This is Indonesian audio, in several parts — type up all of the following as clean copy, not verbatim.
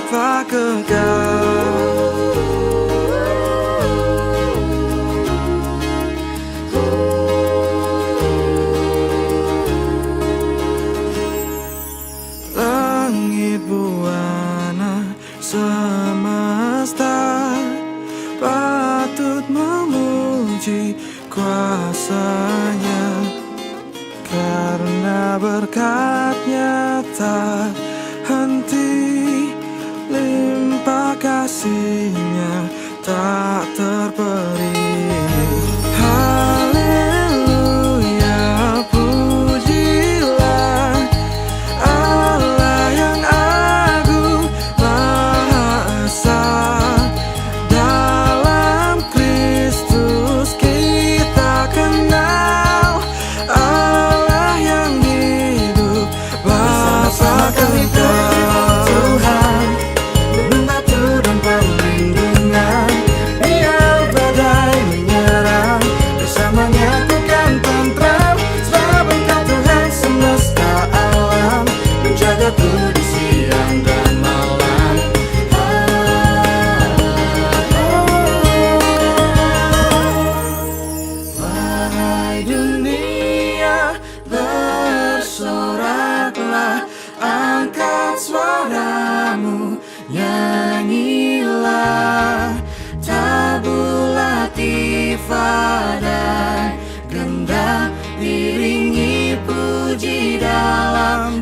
Bapa kekal. Langit buana semesta patut memuji kuasa-Nya, karena berkat-Nya tak henti, limpah kasih-Nya tak terperi. Haleluya, pujilah Allah yang agung Maha Esa. Dalam Kristus kita kenal Allah yang hidup, Bapa kekal. Tuhan, pembantu dan perlindungan, biar badai menyerang, bersamanya ku kan tentram, sebab Engkau Tuhan semesta alam, menjagaku di siang dan malam. Wahai dunia, bersoraklah, angkat suaramu, nyanyilah tabulatifah dan gendak, diringi puji dalam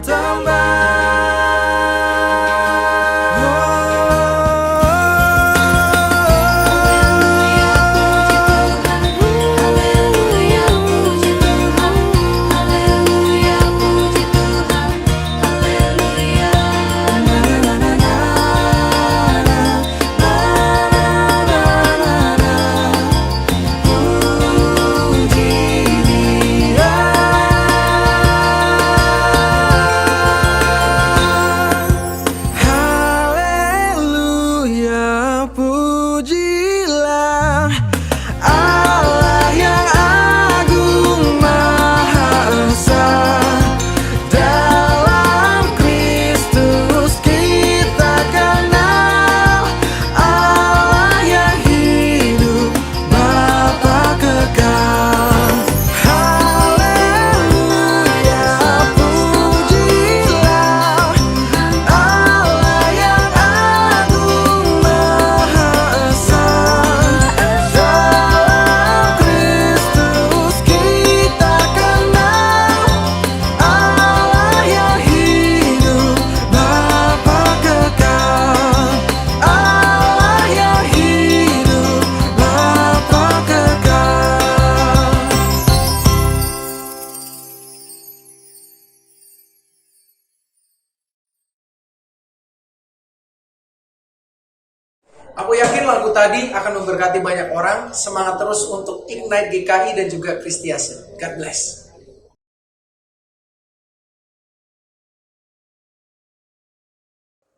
Aku yakin lagu tadi akan memberkati banyak orang. Semangat terus untuk Ignite GKI dan juga Kristiase. God bless.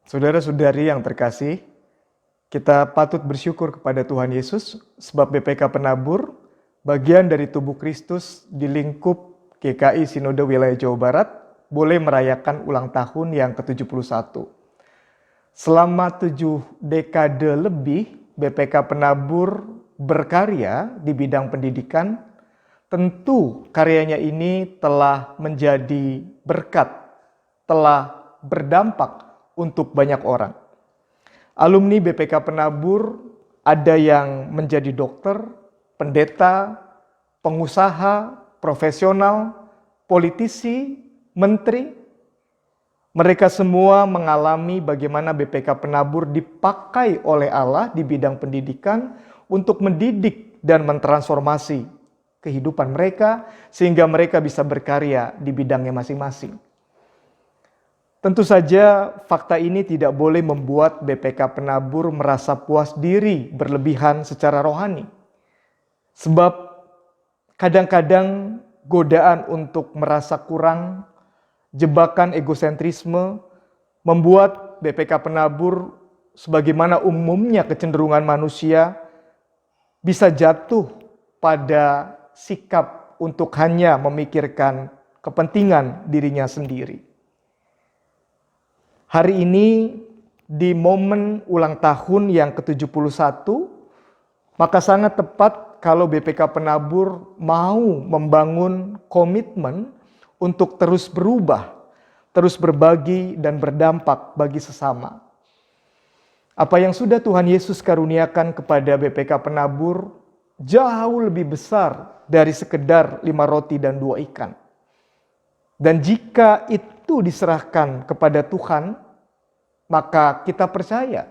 Saudara-saudari yang terkasih, kita patut bersyukur kepada Tuhan Yesus sebab BPK Penabur, bagian dari tubuh Kristus di lingkup GKI Sinode Wilayah Jawa Barat, boleh merayakan ulang tahun yang ke-71. Selama 7 dekade lebih, BPK Penabur berkarya di bidang pendidikan. Tentu karyanya ini telah menjadi berkat, telah berdampak untuk banyak orang. Alumni BPK Penabur ada yang menjadi dokter, pendeta, pengusaha, profesional, politisi, menteri. Mereka semua mengalami bagaimana BPK Penabur dipakai oleh Allah di bidang pendidikan untuk mendidik dan mentransformasi kehidupan mereka sehingga mereka bisa berkarya di bidangnya masing-masing. Tentu saja fakta ini tidak boleh membuat BPK Penabur merasa puas diri berlebihan secara rohani. Sebab kadang-kadang godaan untuk merasa kurang, jebakan egosentrisme membuat BPK Penabur sebagaimana umumnya kecenderungan manusia bisa jatuh pada sikap untuk hanya memikirkan kepentingan dirinya sendiri. Hari ini di momen ulang tahun yang ke-71, maka sangat tepat kalau BPK Penabur mau membangun komitmen untuk terus berubah, terus berbagi dan berdampak bagi sesama. Apa yang sudah Tuhan Yesus karuniakan kepada BPK Penabur jauh lebih besar dari sekedar 5 roti dan 2 ikan. Dan jika itu diserahkan kepada Tuhan, maka kita percaya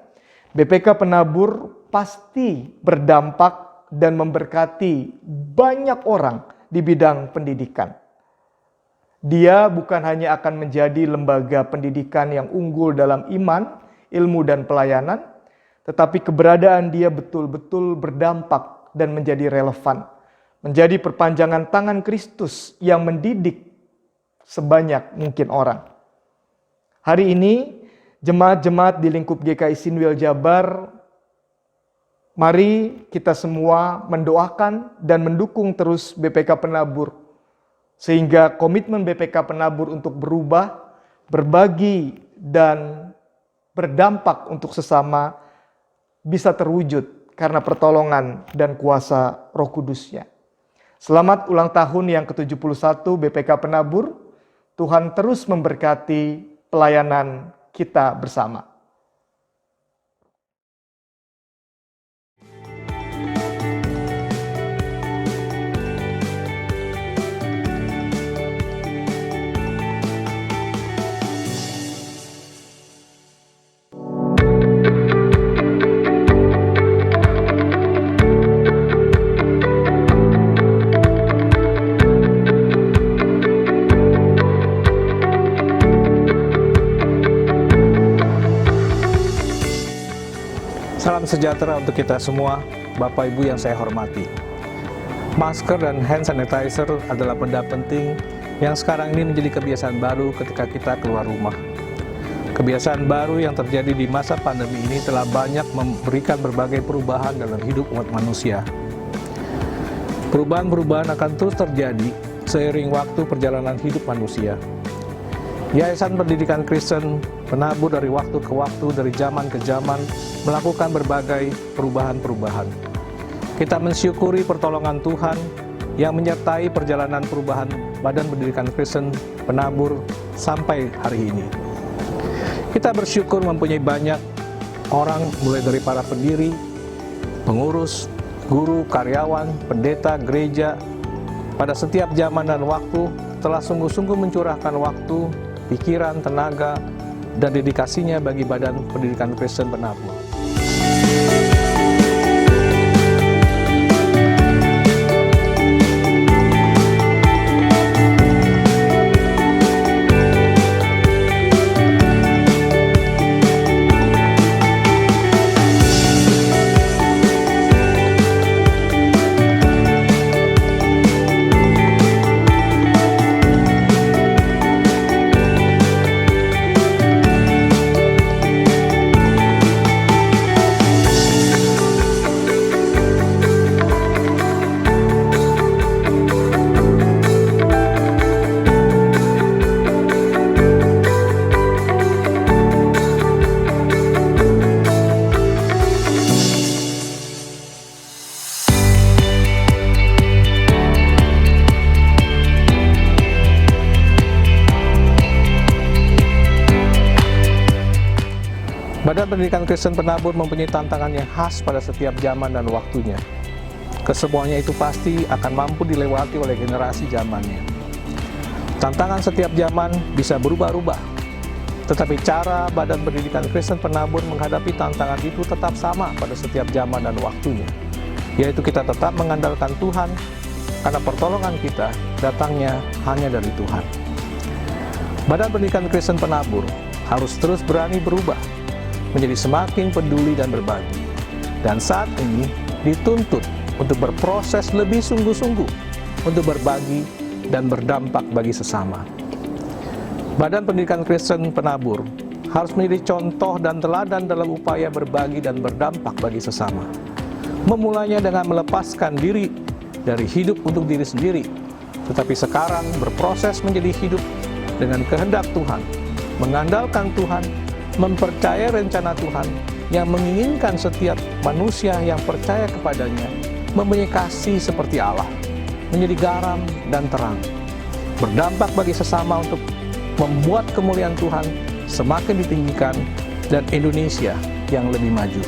BPK Penabur pasti berdampak dan memberkati banyak orang di bidang pendidikan. Dia bukan hanya akan menjadi lembaga pendidikan yang unggul dalam iman, ilmu, dan pelayanan, tetapi keberadaan dia betul-betul berdampak dan menjadi relevan, menjadi perpanjangan tangan Kristus yang mendidik sebanyak mungkin orang. Hari ini, jemaat-jemaat di lingkup GKI Sinwil Jabar, mari kita semua mendoakan dan mendukung terus BPK Penabur, sehingga komitmen BPK Penabur untuk berubah, berbagi, dan berdampak untuk sesama bisa terwujud karena pertolongan dan kuasa Roh Kudus-Nya. Selamat ulang tahun yang ke-71 BPK Penabur. Tuhan terus memberkati pelayanan kita bersama. Salam sejahtera untuk kita semua, Bapak Ibu yang saya hormati. Masker dan hand sanitizer adalah benda penting yang sekarang ini menjadi kebiasaan baru ketika kita keluar rumah. Kebiasaan baru yang terjadi di masa pandemi ini telah banyak memberikan berbagai perubahan dalam hidup umat manusia. Perubahan-perubahan akan terus terjadi seiring waktu perjalanan hidup manusia. Yayasan Pendidikan Kristen Penabur dari waktu ke waktu, dari zaman ke zaman, melakukan berbagai perubahan-perubahan. Kita mensyukuri pertolongan Tuhan yang menyertai perjalanan perubahan Badan Pendidikan Kristen Penabur sampai hari ini. Kita bersyukur mempunyai banyak orang, mulai dari para pendiri, pengurus, guru, karyawan, pendeta, gereja, pada setiap zaman dan waktu telah sungguh-sungguh mencurahkan waktu, pikiran, tenaga, dan dedikasinya bagi Badan Pendidikan Kristen Penabur. Badan Pendidikan Kristen Penabur mempunyai tantangan yang khas pada setiap zaman dan waktunya. Kesemuanya itu pasti akan mampu dilewati oleh generasi zamannya. Tantangan setiap zaman bisa berubah-ubah, tetapi cara Badan Pendidikan Kristen Penabur menghadapi tantangan itu tetap sama pada setiap zaman dan waktunya, yaitu kita tetap mengandalkan Tuhan, karena pertolongan kita datangnya hanya dari Tuhan. Badan Pendidikan Kristen Penabur harus terus berani berubah, menjadi semakin peduli dan berbagi. Dan saat ini dituntut untuk berproses lebih sungguh-sungguh untuk berbagi dan berdampak bagi sesama. Badan Pendidikan Kristen Penabur harus menjadi contoh dan teladan dalam upaya berbagi dan berdampak bagi sesama. Memulainya dengan melepaskan diri dari hidup untuk diri sendiri, tetapi sekarang berproses menjadi hidup dengan kehendak Tuhan, mengandalkan Tuhan, mempercayai rencana Tuhan yang menginginkan setiap manusia yang percaya kepadanya mempunyai kasih seperti Allah, menjadi garam dan terang, berdampak bagi sesama untuk membuat kemuliaan Tuhan semakin ditinggikan dan Indonesia yang lebih maju.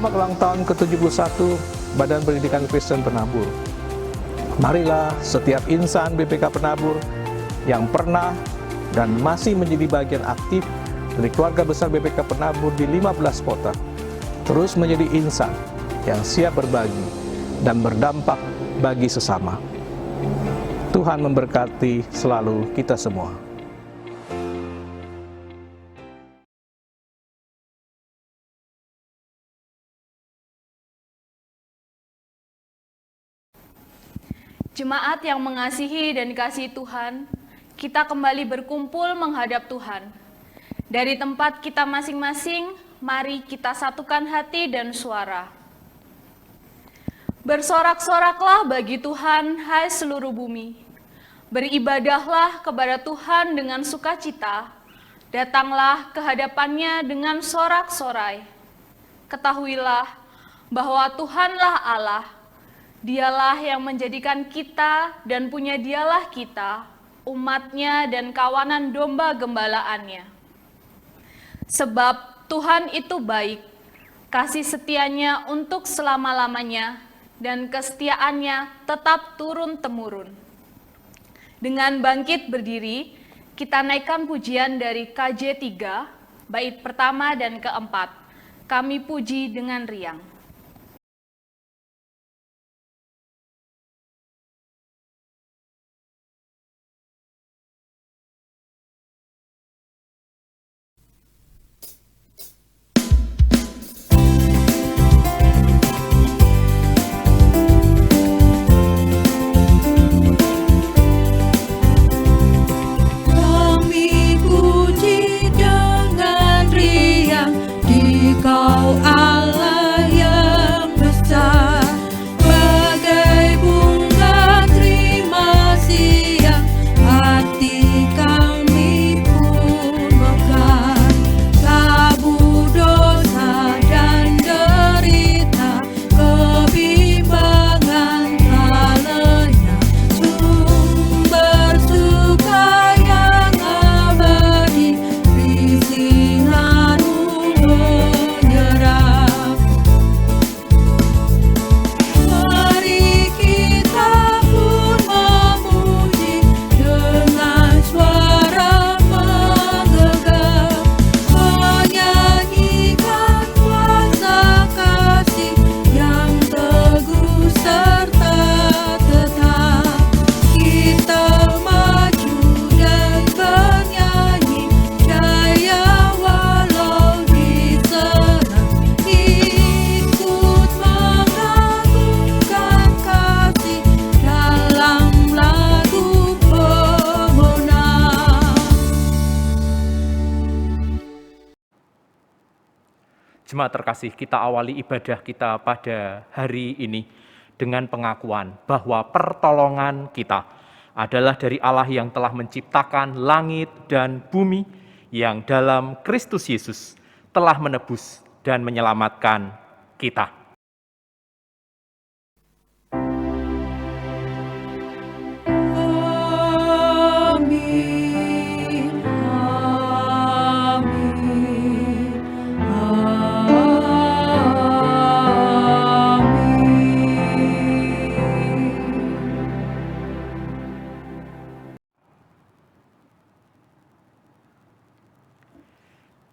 Selamat ulang tahun ke-71 Badan Pendidikan Kristen Penabur. Marilah setiap insan BPK Penabur yang pernah dan masih menjadi bagian aktif dari keluarga besar BPK Penabur di 15 kota, terus menjadi insan yang siap berbagi dan berdampak bagi sesama. Tuhan memberkati selalu kita semua. Jemaat yang mengasihi dan dikasihi Tuhan, kita kembali berkumpul menghadap Tuhan. Dari tempat kita masing-masing, mari kita satukan hati dan suara. Bersorak-soraklah bagi Tuhan, hai seluruh bumi. Beribadahlah kepada Tuhan dengan sukacita. Datanglah ke hadapannya dengan sorak-sorai. Ketahuilah bahwa Tuhanlah Allah. Dialah yang menjadikan kita dan punya dialah kita, umatnya dan kawanan domba gembalaannya. Sebab Tuhan itu baik, kasih setianya untuk selama-lamanya, dan kesetiaannya tetap turun-temurun. Dengan bangkit berdiri, kita naikkan pujian dari KJ 3, bait pertama dan keempat. Kami puji dengan riang. Kau Allah yang Jemaat terkasih, kita awali ibadah kita pada hari ini dengan pengakuan bahwa pertolongan kita adalah dari Allah yang telah menciptakan langit dan bumi, yang dalam Kristus Yesus telah menebus dan menyelamatkan kita.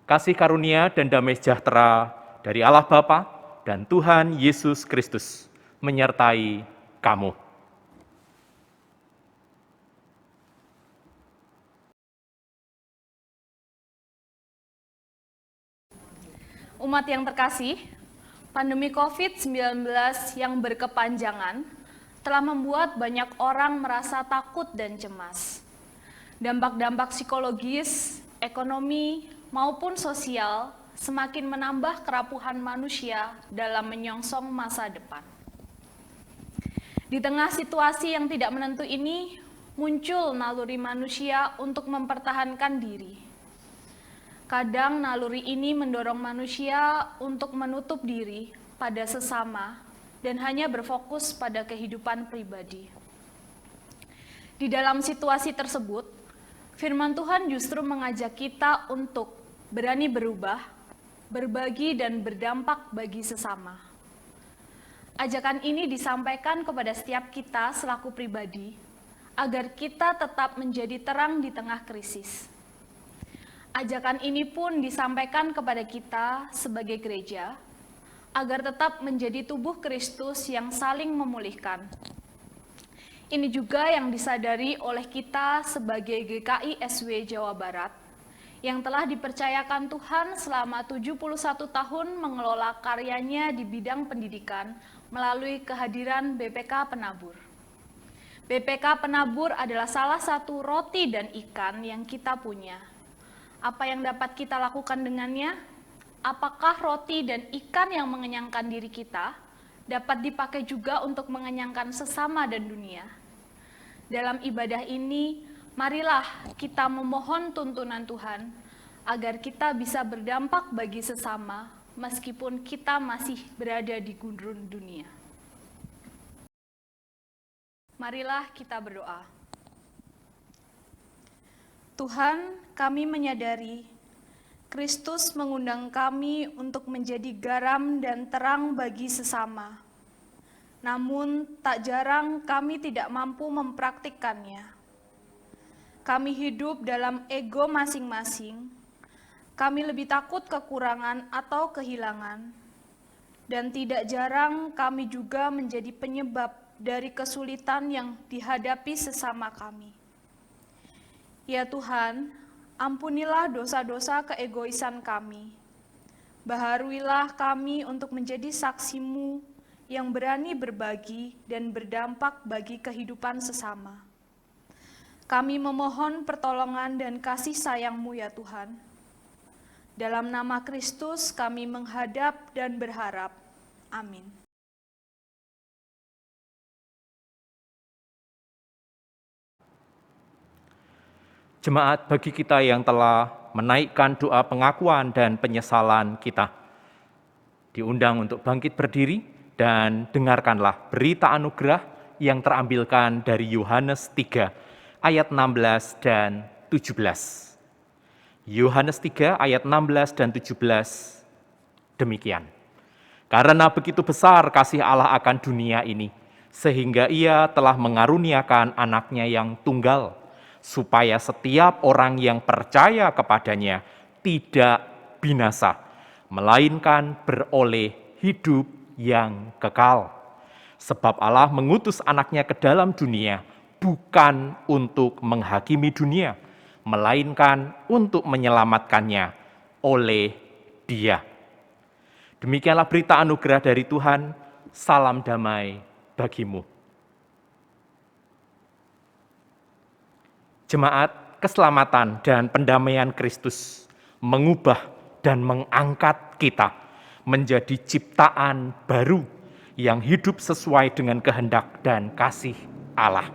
Kasih karunia dan damai sejahtera dari Allah Bapa dan Tuhan Yesus Kristus menyertai kamu. Umat yang terkasih, pandemi COVID-19 yang berkepanjangan telah membuat banyak orang merasa takut dan cemas. Dampak-dampak psikologis, ekonomi, maupun sosial semakin menambah kerapuhan manusia dalam menyongsong masa depan. Di tengah situasi yang tidak menentu ini, muncul naluri manusia untuk mempertahankan diri. Kadang naluri ini mendorong manusia untuk menutup diri pada sesama dan hanya berfokus pada kehidupan pribadi. Di dalam situasi tersebut, firman Tuhan justru mengajak kita untuk berani berubah, berbagi, dan berdampak bagi sesama. Ajakan ini disampaikan kepada setiap kita selaku pribadi, agar kita tetap menjadi terang di tengah krisis. Ajakan ini pun disampaikan kepada kita sebagai gereja, agar tetap menjadi tubuh Kristus yang saling memulihkan. Ini juga yang disadari oleh kita sebagai GKI SW Jawa Barat, yang telah dipercayakan Tuhan selama 71 tahun mengelola karyanya di bidang pendidikan melalui kehadiran BPK Penabur. BPK Penabur adalah salah satu roti dan ikan yang kita punya. Apa yang dapat kita lakukan dengannya? Apakah roti dan ikan yang mengenyangkan diri kita dapat dipakai juga untuk mengenyangkan sesama dan dunia? Dalam ibadah ini, marilah kita memohon tuntunan Tuhan agar kita bisa berdampak bagi sesama meskipun kita masih berada di gundrun dunia. Marilah kita berdoa. Tuhan, kami menyadari Kristus mengundang kami untuk menjadi garam dan terang bagi sesama. Namun, tak jarang kami tidak mampu mempraktikkannya. Kami hidup dalam ego masing-masing. Kami lebih takut kekurangan atau kehilangan. Dan tidak jarang kami juga menjadi penyebab dari kesulitan yang dihadapi sesama kami. Ya Tuhan, ampunilah dosa-dosa keegoisan kami. Baharuilah kami untuk menjadi saksi-Mu yang berani berbagi dan berdampak bagi kehidupan sesama. Kami memohon pertolongan dan kasih sayang-Mu ya Tuhan. Dalam nama Kristus kami menghadap dan berharap. Amin. Jemaat, bagi kita yang telah menaikkan doa pengakuan dan penyesalan kita, diundang untuk bangkit berdiri dan dengarkanlah berita anugerah yang terambilkan dari Yohanes 3 ayat 16 dan 17. Yohanes 3 ayat 16 dan 17 demikian. Karena begitu besar kasih Allah akan dunia ini, sehingga Ia telah mengaruniakan anaknya yang tunggal, supaya setiap orang yang percaya kepadanya tidak binasa, melainkan beroleh hidup yang kekal. Sebab Allah mengutus anaknya ke dalam dunia, bukan untuk menghakimi dunia, melainkan untuk menyelamatkannya oleh Dia. Demikianlah berita anugerah dari Tuhan. Salam damai bagimu. Jemaat, keselamatan dan pendamaian Kristus mengubah dan mengangkat kita menjadi ciptaan baru yang hidup sesuai dengan kehendak dan kasih Allah.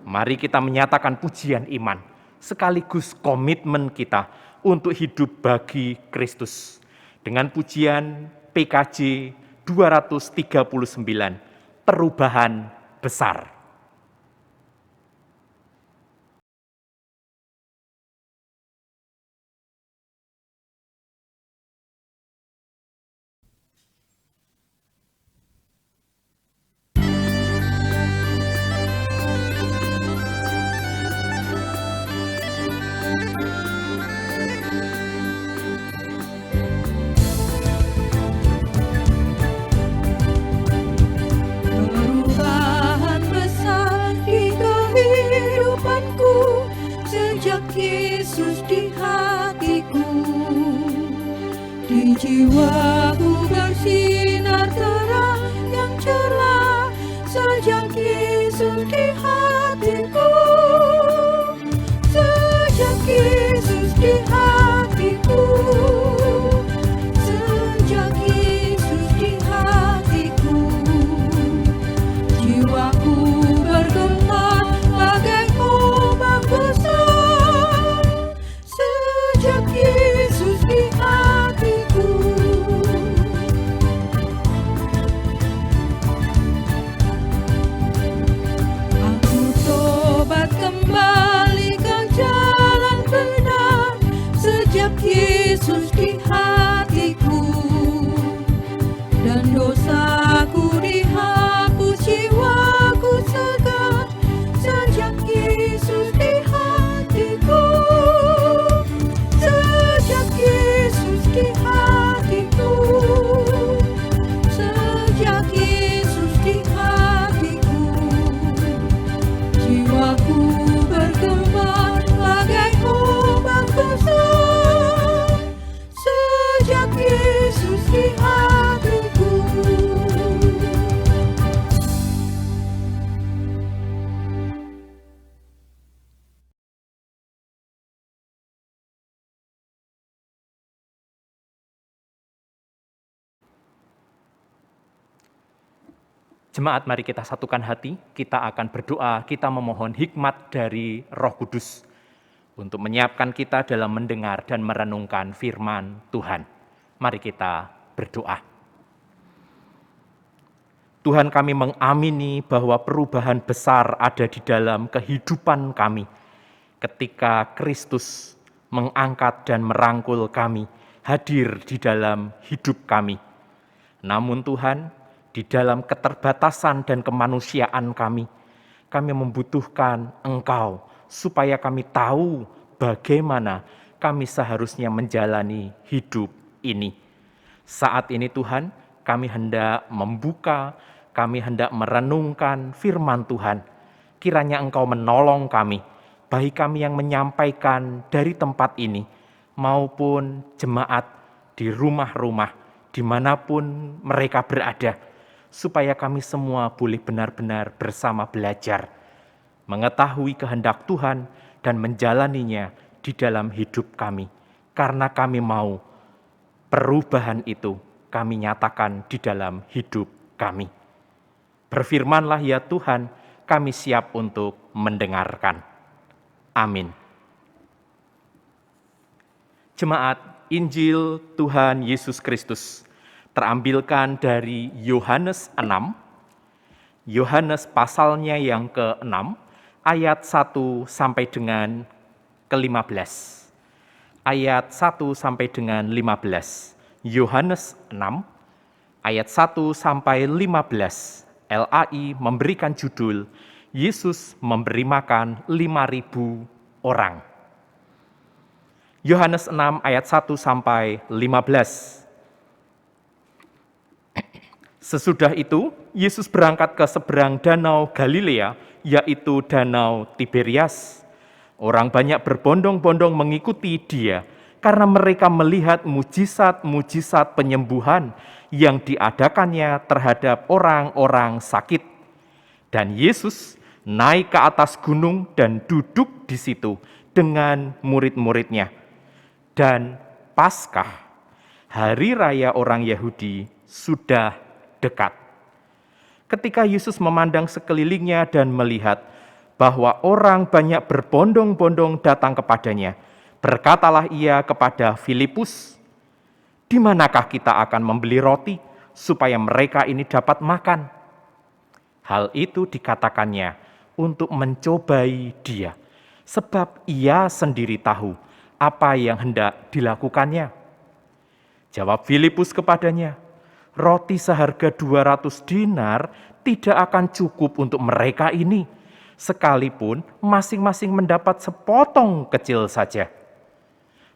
Mari kita menyatakan pujian iman sekaligus komitmen kita untuk hidup bagi Kristus dengan pujian PKJ 239, perubahan besar. Perubahan besar di kehidupanku sejak Yesus di hatiku. Di jiwaku bersinar terang yang cerah sejak Yesus di hatiku. Sejak Yesus di hatiku. Sejak Yesus di hatiku. Jiwaku bergema bagai ombak besar sejak Yesus di hatiku. Aku tobat kembali ke jalan benar sejak Yesus di hatiku. Dan dosaku dihapus, jiwaku segar sejak Yesus di hatiku. Sejak Yesus di hatiku. Sejak Yesus di hatiku. Jiwaku bergema bagai ombak besar sejak Yesus di hatiku. Jemaat, mari kita satukan hati, kita akan berdoa, kita memohon hikmat dari Roh Kudus untuk menyiapkan kita dalam mendengar dan merenungkan firman Tuhan. Mari kita berdoa. Tuhan, kami mengamini bahwa perubahan besar ada di dalam kehidupan kami ketika Kristus mengangkat dan merangkul kami, hadir di dalam hidup kami. Namun Tuhan, di dalam keterbatasan dan kemanusiaan kami membutuhkan Engkau supaya kami tahu bagaimana kami seharusnya menjalani hidup ini. Saat ini Tuhan, kami hendak membuka, kami hendak merenungkan firman Tuhan. Kiranya Engkau menolong kami, baik kami yang menyampaikan dari tempat ini, maupun jemaat di rumah-rumah, dimanapun mereka berada, supaya kami semua boleh benar-benar bersama belajar, mengetahui kehendak Tuhan dan menjalaninya di dalam hidup kami. Karena kami mau perubahan itu kami nyatakan di dalam hidup kami. Berfirmanlah ya Tuhan, kami siap untuk mendengarkan. Amin. Jemaat, Injil Tuhan Yesus Kristus terambilkan dari Yohanes 6, Yohanes pasalnya yang ke-6, ayat 1 sampai dengan ke-15. Ayat 1 sampai dengan 15. Yohanes 6, ayat 1 sampai 15. LAI memberikan judul, Yesus memberi makan 5.000 orang. Yohanes 6 ayat 1 sampai 15. Sesudah itu, Yesus berangkat ke seberang danau Galilea, yaitu danau Tiberias. Orang banyak berbondong-bondong mengikuti dia, karena mereka melihat mujizat-mujizat penyembuhan yang diadakannya terhadap orang-orang sakit. Dan Yesus naik ke atas gunung dan duduk di situ dengan murid-muridnya. Dan Paskah, hari raya orang Yahudi sudah dekat. Ketika Yesus memandang sekelilingnya dan melihat bahwa orang banyak berbondong-bondong datang kepadanya, berkatalah ia kepada Filipus, "Di manakah kita akan membeli roti supaya mereka ini dapat makan?" Hal itu dikatakannya untuk mencobai dia, sebab ia sendiri tahu apa yang hendak dilakukannya. Jawab Filipus kepadanya, "Roti seharga 200 dinar tidak akan cukup untuk mereka ini, sekalipun masing-masing mendapat sepotong kecil saja."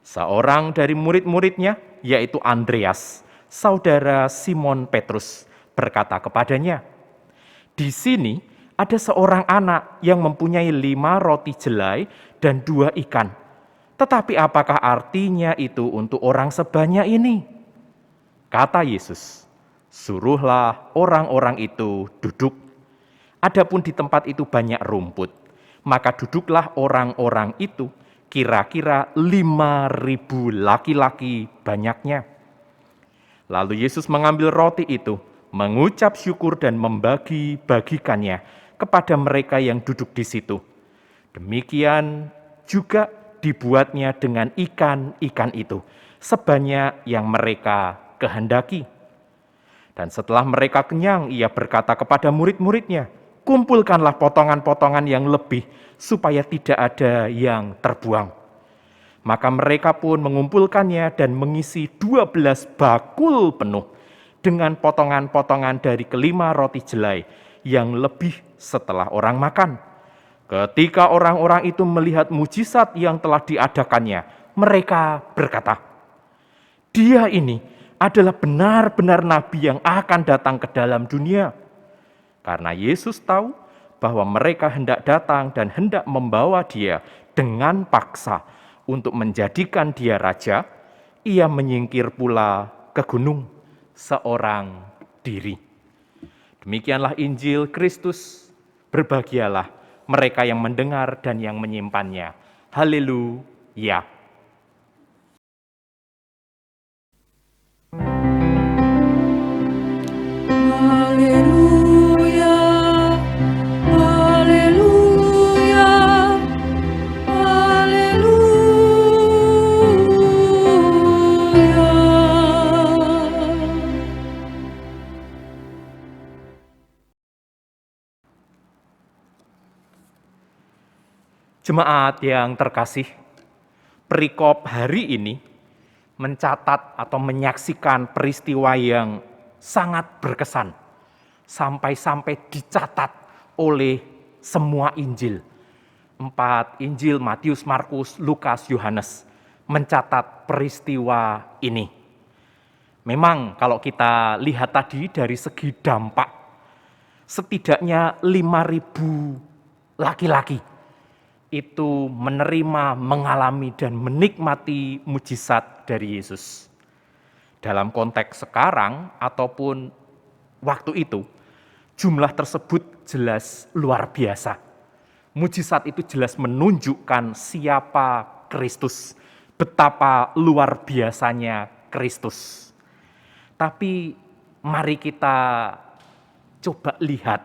Seorang dari murid-muridnya, yaitu Andreas, saudara Simon Petrus, berkata kepadanya, "Di sini ada seorang anak yang mempunyai 5 roti jelai dan 2 ikan. Tetapi apakah artinya itu untuk orang sebanyak ini?" Kata Yesus, "Suruhlah orang-orang itu duduk." Adapun di tempat itu banyak rumput, maka duduklah orang-orang itu, kira-kira 5.000 laki-laki banyaknya. Lalu Yesus mengambil roti itu, mengucap syukur dan membagi-bagikannya kepada mereka yang duduk di situ. Demikian juga dibuatnya dengan ikan-ikan itu, sebanyak yang mereka kehendaki. Dan setelah mereka kenyang, ia berkata kepada murid-muridnya, "Kumpulkanlah potongan-potongan yang lebih, supaya tidak ada yang terbuang." Maka mereka pun mengumpulkannya dan mengisi 12 bakul penuh dengan potongan-potongan dari kelima roti jelai yang lebih setelah orang makan. Ketika orang-orang itu melihat mujizat yang telah diadakannya, mereka berkata, "Dia ini adalah benar-benar nabi yang akan datang ke dalam dunia." Karena Yesus tahu bahwa mereka hendak datang dan hendak membawa dia dengan paksa untuk menjadikan dia raja, ia menyingkir pula ke gunung seorang diri. Demikianlah Injil Kristus. Berbahagialah mereka yang mendengar dan yang menyimpannya. Haleluya. Haleluya, haleluya, haleluya. Jemaat yang terkasih, perikop hari ini mencatat atau menyaksikan peristiwa yang sangat berkesan, sampai-sampai dicatat oleh semua Injil. 4 Injil, Matius, Markus, Lukas, Yohanes, mencatat peristiwa ini. Memang kalau kita lihat tadi dari segi dampak, setidaknya 5.000 laki-laki itu menerima, mengalami, dan menikmati mujizat dari Yesus. Dalam konteks sekarang ataupun waktu itu, jumlah tersebut jelas luar biasa. Mujizat itu jelas menunjukkan siapa Kristus, betapa luar biasanya Kristus. Tapi mari kita coba lihat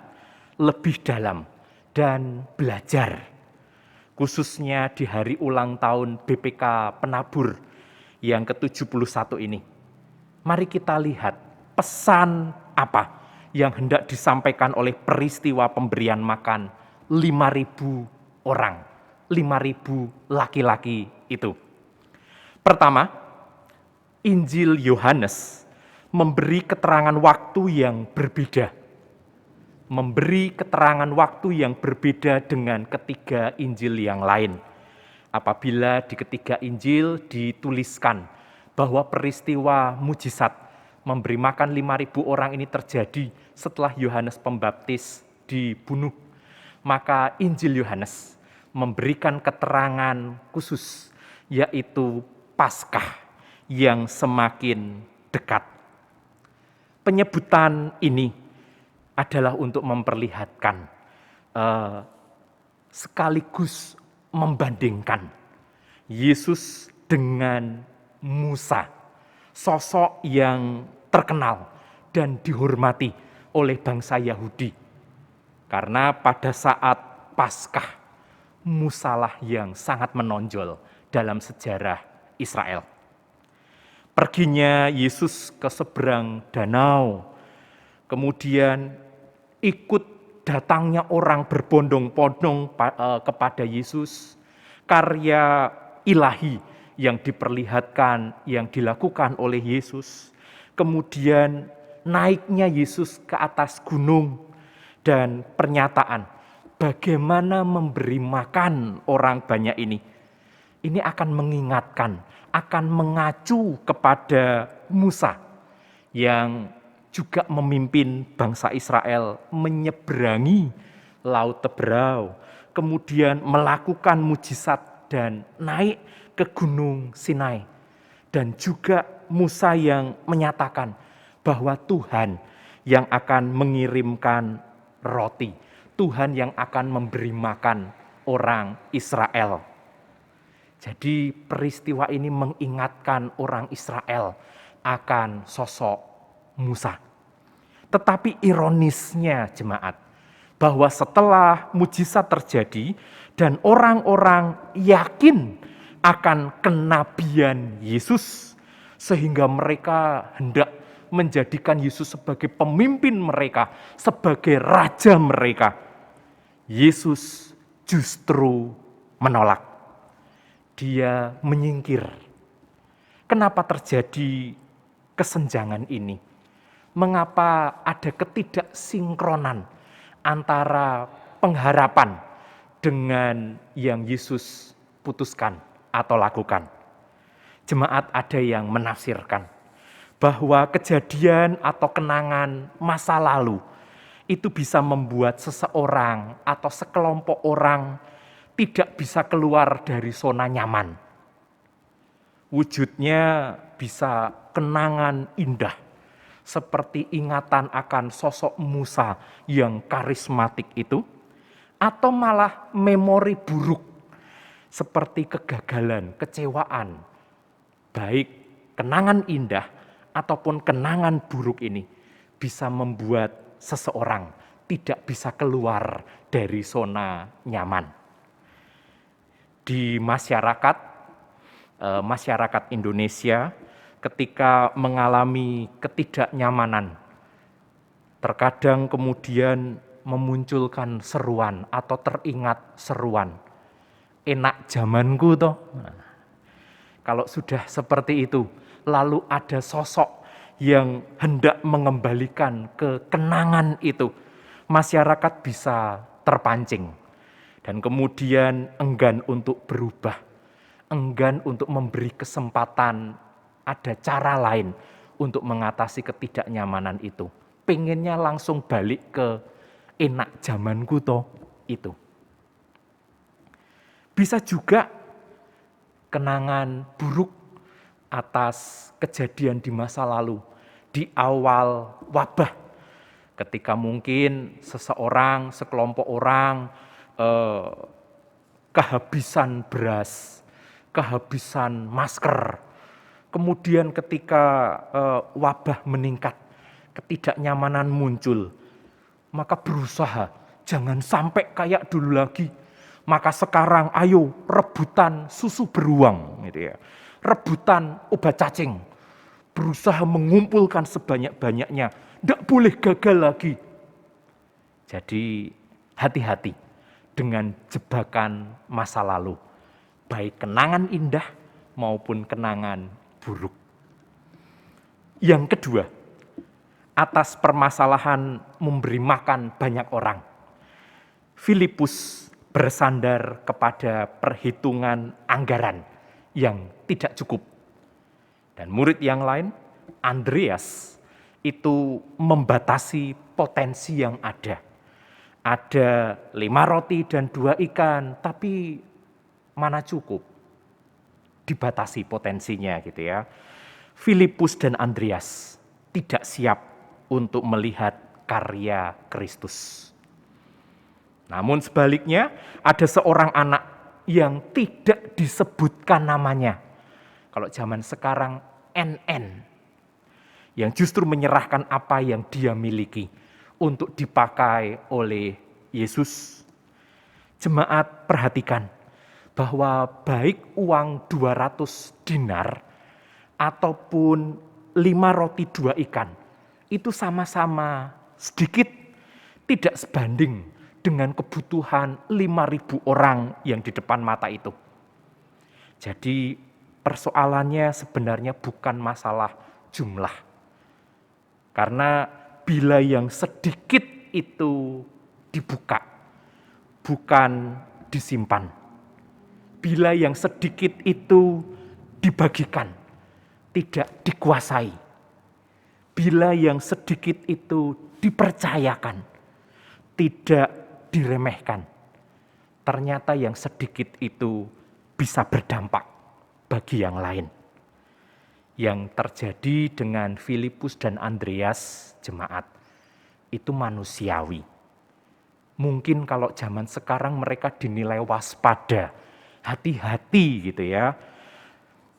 lebih dalam dan belajar. Khususnya di hari ulang tahun BPK Penabur yang ke-71 ini. Mari kita lihat pesan apa yang hendak disampaikan oleh peristiwa pemberian makan 5.000 orang, 5.000 laki-laki itu. Pertama, Injil Yohanes memberi keterangan waktu yang berbeda. Memberi keterangan waktu yang berbeda dengan ketiga Injil yang lain. Apabila di ketiga Injil dituliskan bahwa peristiwa mujizat memberi makan 5.000 orang ini terjadi setelah Yohanes Pembaptis dibunuh, maka Injil Yohanes memberikan keterangan khusus, yaitu Paskah yang semakin dekat. Penyebutan ini adalah untuk memperlihatkan, sekaligus membandingkan Yesus dengan Musa sosok yang terkenal dan dihormati oleh bangsa Yahudi. Karena pada saat Paskah, Musalah yang sangat menonjol dalam sejarah Israel. Perginya Yesus ke seberang danau, kemudian ikut datangnya orang berbondong-bondong kepada Yesus, karya ilahi yang diperlihatkan, yang dilakukan oleh Yesus, kemudian naiknya Yesus ke atas gunung, dan pernyataan bagaimana memberi makan orang banyak ini. Ini akan mengingatkan, akan mengacu kepada Musa yang juga memimpin bangsa Israel menyeberangi Laut Teberau, kemudian melakukan mujizat dan naik ke Gunung Sinai. Dan juga Musa yang menyatakan bahwa Tuhan yang akan mengirimkan roti, Tuhan yang akan memberi makan orang Israel. Jadi peristiwa ini mengingatkan orang Israel akan sosok Musa. Tetapi ironisnya jemaat, bahwa setelah mujizat terjadi dan orang-orang yakin akan kenabian Yesus, sehingga mereka hendak menjadikan Yesus sebagai pemimpin mereka, sebagai raja mereka, Yesus justru menolak. Dia menyingkir. Kenapa terjadi kesenjangan ini? Mengapa ada ketidaksinkronan antara pengharapan dengan yang Yesus putuskan atau lakukan? Jemaat ada yang menafsirkan bahwa kejadian atau kenangan masa lalu itu bisa membuat seseorang atau sekelompok orang tidak bisa keluar dari zona nyaman. Wujudnya bisa kenangan indah, seperti ingatan akan sosok Musa yang karismatik itu, atau malah memori buruk, seperti kegagalan, kecewaan, baik kenangan indah ataupun kenangan buruk ini bisa membuat seseorang tidak bisa keluar dari zona nyaman. Di masyarakat Indonesia, ketika mengalami ketidaknyamanan, terkadang kemudian memunculkan seruan atau teringat seruan, enak zamanku toh. Kalau sudah seperti itu, lalu ada sosok yang hendak mengembalikan ke kenangan itu, masyarakat bisa terpancing dan kemudian enggan untuk berubah, enggan untuk memberi kesempatan ada cara lain untuk mengatasi ketidaknyamanan itu. Pengennya langsung balik ke enak zamanku toh itu. Bisa juga kenangan buruk atas kejadian di masa lalu, di awal wabah, ketika mungkin seseorang, sekelompok orang kehabisan beras, kehabisan masker. Kemudian ketika wabah meningkat, ketidaknyamanan muncul, maka berusaha jangan sampai kayak dulu lagi. Maka sekarang ayo rebutan susu beruang, gitu ya. Rebutan obat cacing. Berusaha mengumpulkan sebanyak-banyaknya. Tidak boleh gagal lagi. Jadi hati-hati dengan jebakan masa lalu. Baik kenangan indah maupun kenangan buruk. Yang kedua, atas permasalahan memberi makan banyak orang, Filipus bersandar kepada perhitungan anggaran yang tidak cukup. Dan murid yang lain, Andreas, itu membatasi potensi yang ada. Ada 5 roti dan 2 ikan, tapi mana cukup? Dibatasi potensinya gitu ya. Filipus dan Andreas tidak siap untuk melihat karya Kristus. Namun sebaliknya ada seorang anak yang tidak disebutkan namanya. Kalau zaman sekarang NN, yang justru menyerahkan apa yang dia miliki untuk dipakai oleh Yesus. Jemaat, perhatikan bahwa baik uang 200 dinar ataupun 5 roti 2 ikan, itu sama-sama sedikit, tidak sebanding dengan kebutuhan 5.000 orang yang di depan mata itu. Jadi persoalannya sebenarnya bukan masalah jumlah. Karena bila yang sedikit itu dibuka, bukan disimpan. Bila yang sedikit itu dibagikan, tidak dikuasai. Bila yang sedikit itu dipercayakan, tidak diremehkan. Ternyata yang sedikit itu bisa berdampak bagi yang lain. Yang terjadi dengan Filipus dan Andreas, jemaat, itu manusiawi. Mungkin kalau zaman sekarang mereka dinilai waspada, hati-hati gitu ya.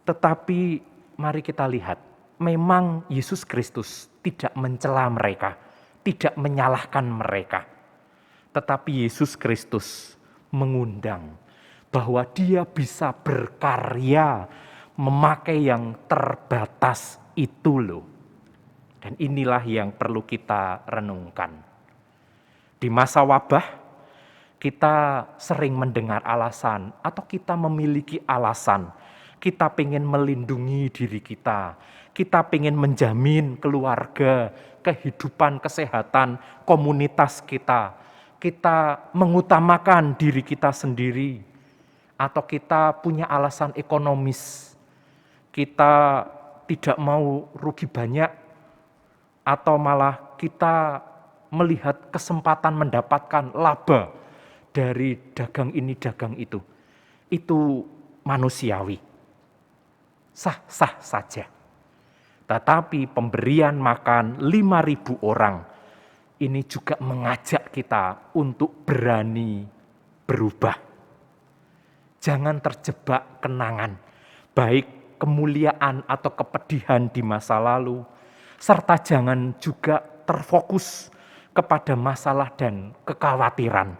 Tetapi mari kita lihat, memang Yesus Kristus tidak mencela mereka, tidak menyalahkan mereka. Tetapi Yesus Kristus mengundang bahwa dia bisa berkarya memakai yang terbatas itu loh. Dan inilah yang perlu kita renungkan. Di masa wabah, kita sering mendengar alasan atau kita memiliki alasan. Kita pengen melindungi diri kita pengen menjamin keluarga, kehidupan, kesehatan, komunitas kita. Kita mengutamakan diri kita sendiri. Atau kita punya alasan ekonomis. Kita tidak mau rugi banyak. Atau malah kita melihat kesempatan mendapatkan laba dari dagang ini, dagang itu. Itu manusiawi. Sah-sah saja. Tetapi pemberian makan 5.000 orang ini juga mengajak kita untuk berani berubah. Jangan terjebak kenangan, baik kemuliaan atau kepedihan di masa lalu, serta jangan juga terfokus kepada masalah dan kekhawatiran,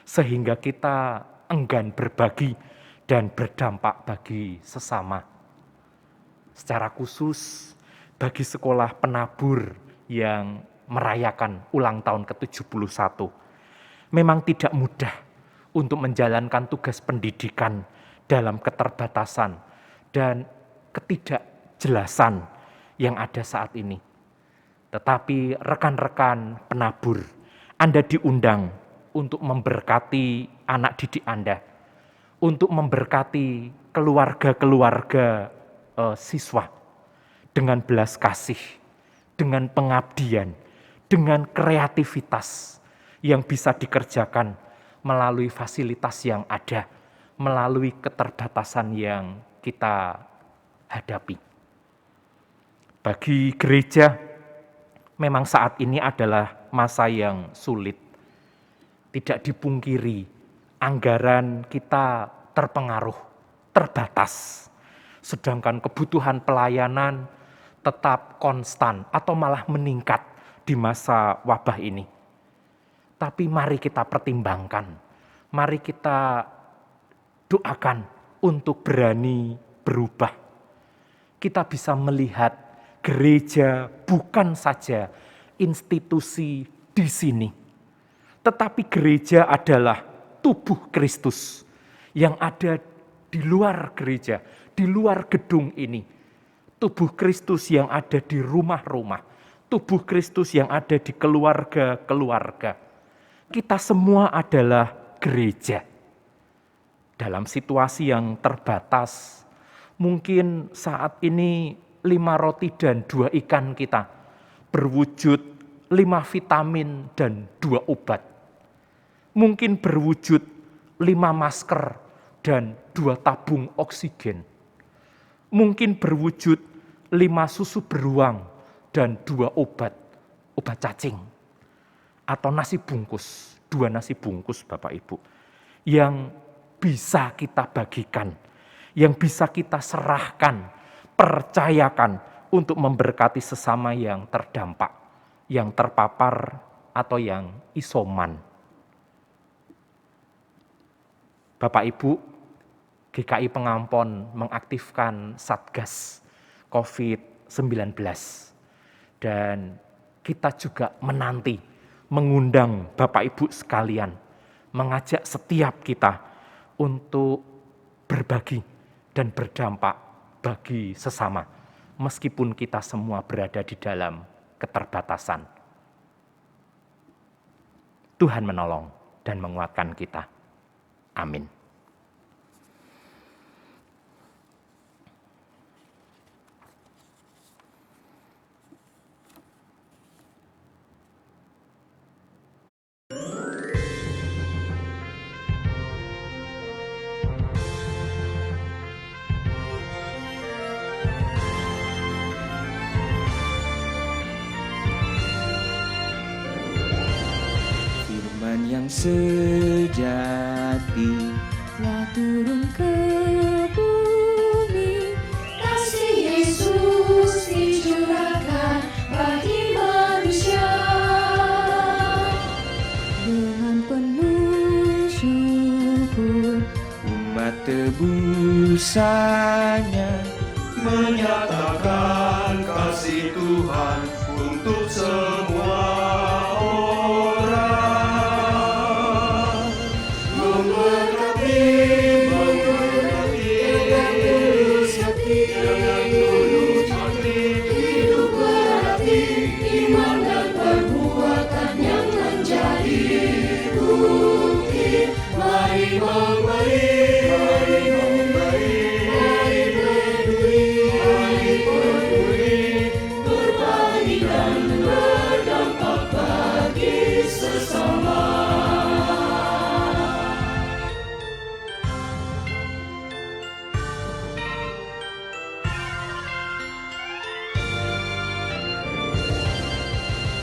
sehingga kita enggan berbagi dan berdampak bagi sesama. Secara khusus bagi sekolah penabur yang merayakan ulang tahun ke-71, memang tidak mudah untuk menjalankan tugas pendidikan dalam keterbatasan dan ketidakjelasan yang ada saat ini. Tetapi rekan-rekan penabur, Anda diundang untuk memberkati anak didik Anda, untuk memberkati keluarga-keluarga siswa dengan belas kasih, dengan pengabdian, dengan kreativitas yang bisa dikerjakan melalui fasilitas yang ada, melalui keterbatasan yang kita hadapi. Bagi gereja, memang saat ini adalah masa yang sulit. Tidak dipungkiri, anggaran kita terpengaruh, terbatas. Sedangkan kebutuhan pelayanan tetap konstan atau malah meningkat di masa wabah ini. Tapi mari kita pertimbangkan, mari kita doakan untuk berani berubah. Kita bisa melihat gereja bukan saja institusi di sini, tetapi gereja adalah tubuh Kristus yang ada di luar gereja, di luar gedung ini. Tubuh Kristus yang ada di rumah-rumah, tubuh Kristus yang ada di keluarga-keluarga. Kita semua adalah gereja. Dalam situasi yang terbatas, mungkin saat ini 5 roti dan 2 ikan kita berwujud 5 vitamin dan 2 obat. Mungkin berwujud 5 masker dan 2 tabung oksigen. Mungkin berwujud 5 susu beruang dan 2 obat cacing. Atau nasi bungkus, 2 nasi bungkus Bapak Ibu. Yang bisa kita bagikan, yang bisa kita serahkan percayakan untuk memberkati sesama yang terdampak, yang terpapar, atau yang isoman. Bapak Ibu, GKI Pengampon mengaktifkan Satgas COVID-19. Dan kita juga menanti, mengundang Bapak Ibu sekalian, mengajak setiap kita untuk berbagi dan berdampak bagi sesama, meskipun kita semua berada di dalam keterbatasan. Tuhan menolong dan menguatkan kita. Amin. Firman yang sejati telah turun ke bumi, kasih Yesus dicurahkan bagi manusia. Dengan penuh syukur umat tebusannya menyatakan kasih Tuhan untuk semua orang. Memberkati dengan tulus hati, hidup berarti, iman dan perbuatan yang menjadi bukti. Mari memberi, berbagi dan berdampak bagi sesama.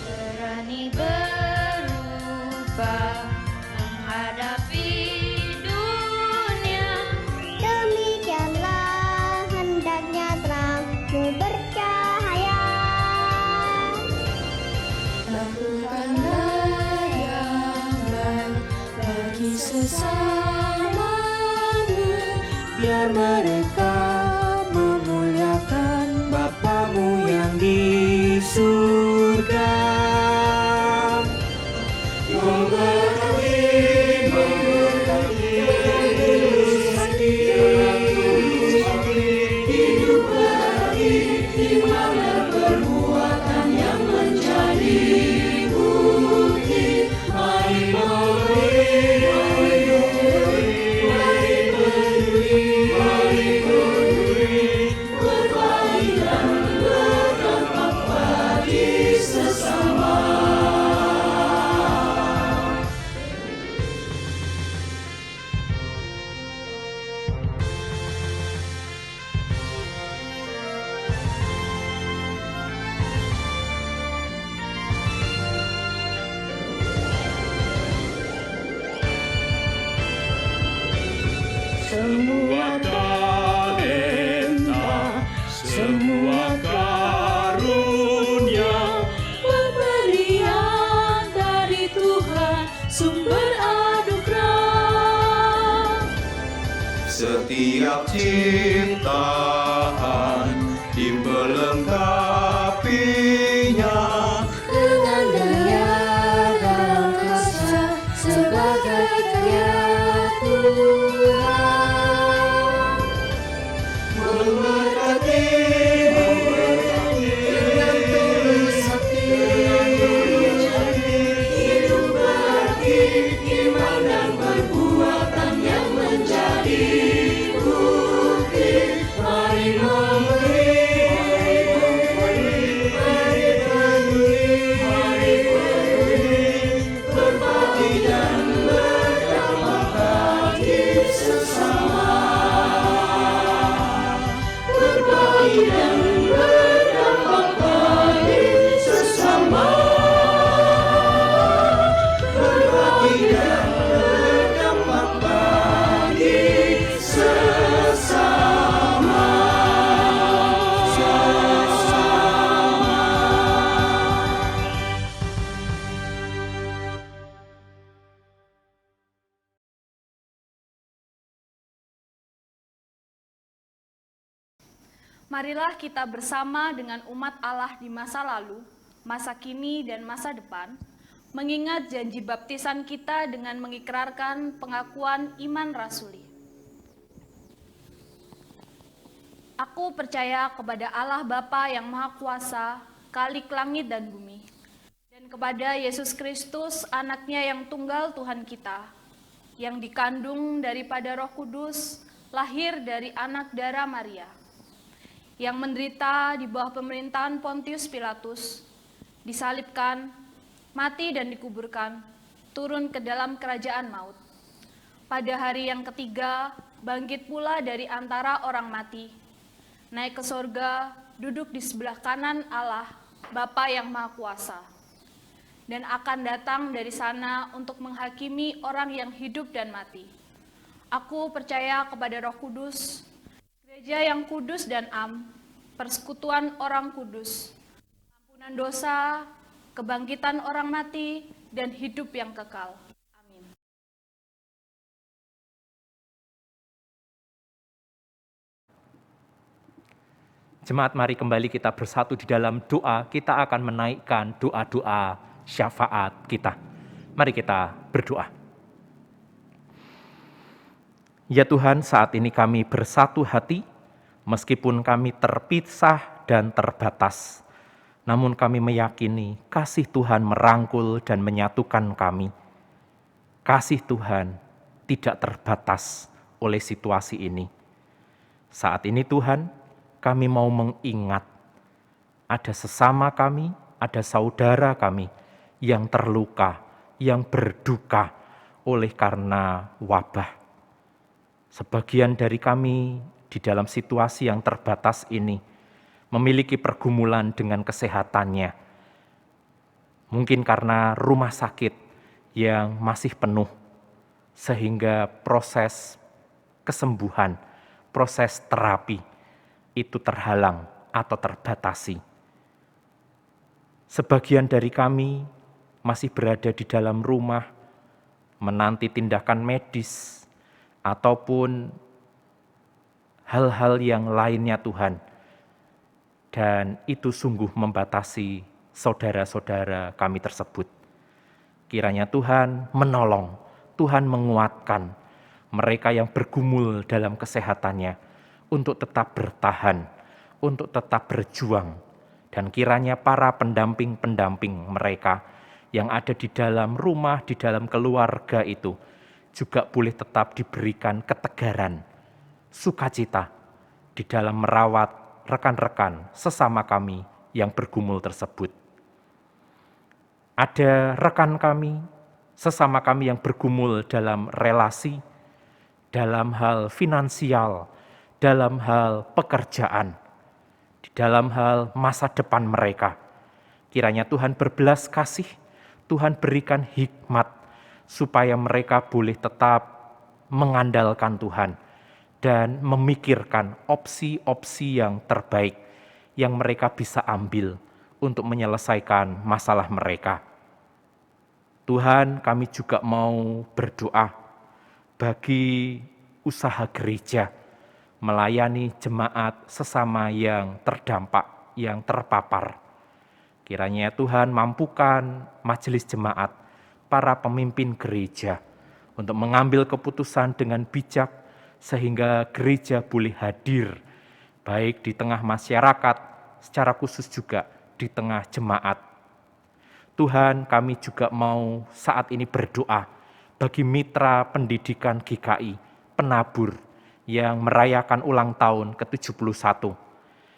Berani berubah menghadapi dunia. Demikianlah hendaknya terangmu bercahaya. Lakukanlah yang baik bagi sesamamu, biar mereka memuliakan Bapamu yang di surga. Hidup berarti, iman dan perbuatan yang menjadi bukti. Mari peduli, berbagi dan berdampak bagi sesama. Semua talenta, semua karunia, pemberian dari Tuhan, sumber anugerah. setiap ciptaan dimelengkapinya Dengan daya dan kuasa sebagai karya Tuhan. Memberkati dengan tulus hati, hidup berarti, iman dan perbuatan yang menjadi bukti. Mari memberi, Marilah kita bersama dengan umat Allah di masa lalu, masa kini, dan masa depan, mengingat janji baptisan kita dengan mengikrarkan pengakuan iman rasuli. Aku percaya kepada Allah Bapa yang Maha Kuasa, Khalik langit dan bumi, dan kepada Yesus Kristus, anaknya yang tunggal Tuhan kita, yang dikandung daripada Roh Kudus, lahir dari anak darah Maria, yang menderita di bawah pemerintahan Pontius Pilatus, disalibkan, mati dan dikuburkan, turun ke dalam kerajaan maut. Pada hari yang ketiga, bangkit pula dari antara orang mati, naik ke sorga, duduk di sebelah kanan Allah, Bapa yang Maha Kuasa, dan akan datang dari sana untuk menghakimi orang yang hidup dan mati. Aku percaya kepada Roh Kudus, Gereja yang kudus dan persekutuan orang kudus, ampunan dosa, kebangkitan orang mati, dan hidup yang kekal. Amin. Jemaat, mari kembali kita bersatu di dalam doa. Kita akan menaikkan doa-doa syafaat kita. Mari kita berdoa. Ya Tuhan, saat ini kami bersatu hati, meskipun kami terpisah dan terbatas, namun kami meyakini kasih Tuhan merangkul dan menyatukan kami. Kasih Tuhan tidak terbatas oleh situasi ini. Saat ini Tuhan, kami mau mengingat ada sesama kami, ada saudara kami yang terluka, yang berduka oleh karena wabah. Sebagian dari kami di dalam situasi yang terbatas ini memiliki pergumulan dengan kesehatannya. Mungkin karena rumah sakit yang masih penuh, sehingga proses kesembuhan, proses terapi itu terhalang atau terbatasi. Sebagian dari kami masih berada di dalam rumah, menanti tindakan medis, ataupun hal-hal yang lainnya Tuhan. Dan itu sungguh membatasi saudara-saudara kami tersebut. Kiranya Tuhan menolong, Tuhan menguatkan mereka yang bergumul dalam kesehatannya untuk tetap bertahan, untuk tetap berjuang. Dan kiranya para pendamping-pendamping mereka yang ada di dalam rumah, di dalam keluarga itu, juga boleh tetap diberikan ketegaran, sukacita di dalam merawat rekan-rekan sesama kami yang bergumul tersebut. Ada rekan kami, sesama kami yang bergumul dalam relasi, dalam hal finansial, dalam hal pekerjaan, di dalam hal masa depan mereka. Kiranya Tuhan berbelas kasih, Tuhan berikan hikmat, supaya mereka boleh tetap mengandalkan Tuhan dan memikirkan opsi-opsi yang terbaik yang mereka bisa ambil untuk menyelesaikan masalah mereka. Tuhan, kami juga mau berdoa bagi usaha gereja, melayani jemaat sesama yang terdampak, yang terpapar. Kiranya Tuhan mampukan majelis jemaat, para pemimpin gereja untuk mengambil keputusan dengan bijak sehingga gereja boleh hadir baik di tengah masyarakat, secara khusus juga di tengah jemaat. Tuhan, kami juga mau saat ini berdoa bagi mitra pendidikan GKI Penabur yang merayakan ulang tahun ke-71.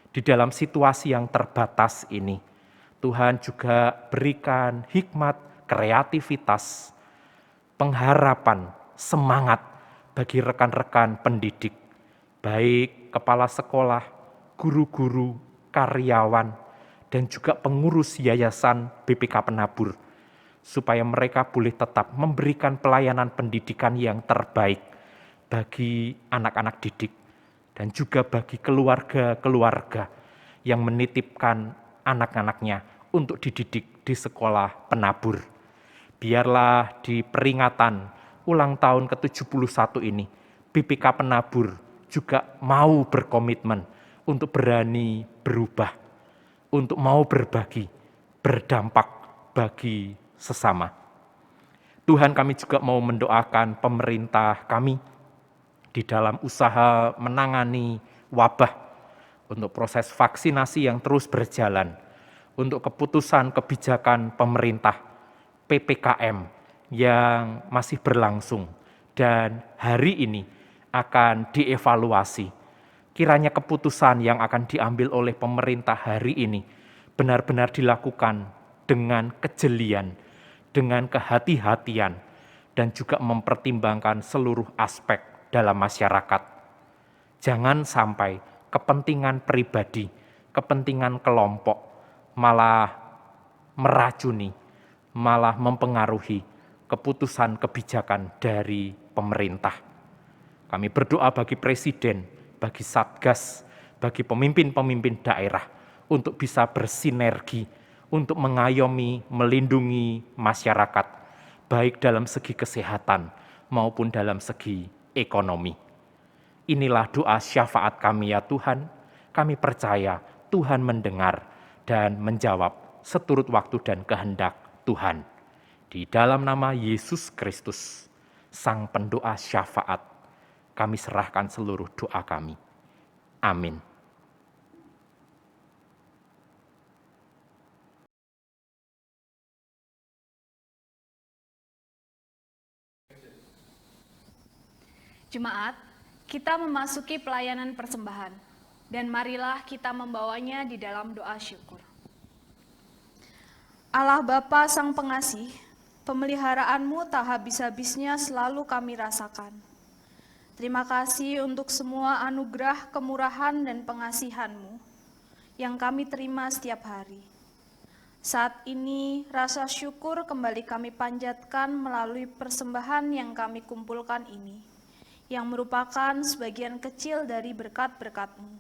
Di dalam situasi yang terbatas ini, Tuhan juga berikan hikmat, kreativitas, pengharapan, semangat bagi rekan-rekan pendidik, baik kepala sekolah, guru-guru, karyawan, dan juga pengurus yayasan BPK Penabur, supaya mereka boleh tetap memberikan pelayanan pendidikan yang terbaik bagi anak-anak didik, dan juga bagi keluarga-keluarga yang menitipkan anak-anaknya untuk dididik di sekolah Penabur. Biarlah di peringatan ulang tahun ke-71 ini, BPK Penabur juga mau berkomitmen untuk berani berubah, untuk mau berbagi, berdampak bagi sesama. Tuhan, kami juga mau mendoakan pemerintah kami di dalam usaha menangani wabah, untuk proses vaksinasi yang terus berjalan, untuk keputusan kebijakan pemerintah, PPKM yang masih berlangsung dan hari ini akan dievaluasi. Kiranya keputusan yang akan diambil oleh pemerintah hari ini benar-benar dilakukan dengan kejelian, dengan kehati-hatian, dan juga mempertimbangkan seluruh aspek dalam masyarakat. Jangan sampai kepentingan pribadi, kepentingan kelompok malah meracuni, malah mempengaruhi keputusan kebijakan dari pemerintah. Kami berdoa bagi presiden, bagi satgas, bagi pemimpin-pemimpin daerah untuk bisa bersinergi, untuk mengayomi, melindungi masyarakat, baik dalam segi kesehatan maupun dalam segi ekonomi. Inilah doa syafaat kami ya Tuhan, kami percaya Tuhan mendengar dan menjawab seturut waktu dan kehendak Tuhan. Di dalam nama Yesus Kristus, Sang Pendoa Syafaat, kami serahkan seluruh doa kami. Amin. Jemaat, kita memasuki pelayanan persembahan, dan marilah kita membawanya di dalam doa syukur. Allah Bapa Sang Pengasih, pemeliharaan-Mu tak habis-habisnya selalu kami rasakan. Terima kasih untuk semua anugerah, kemurahan, dan pengasihan-Mu yang kami terima setiap hari. Saat ini, rasa syukur kembali kami panjatkan melalui persembahan yang kami kumpulkan ini, yang merupakan sebagian kecil dari berkat-berkat-Mu.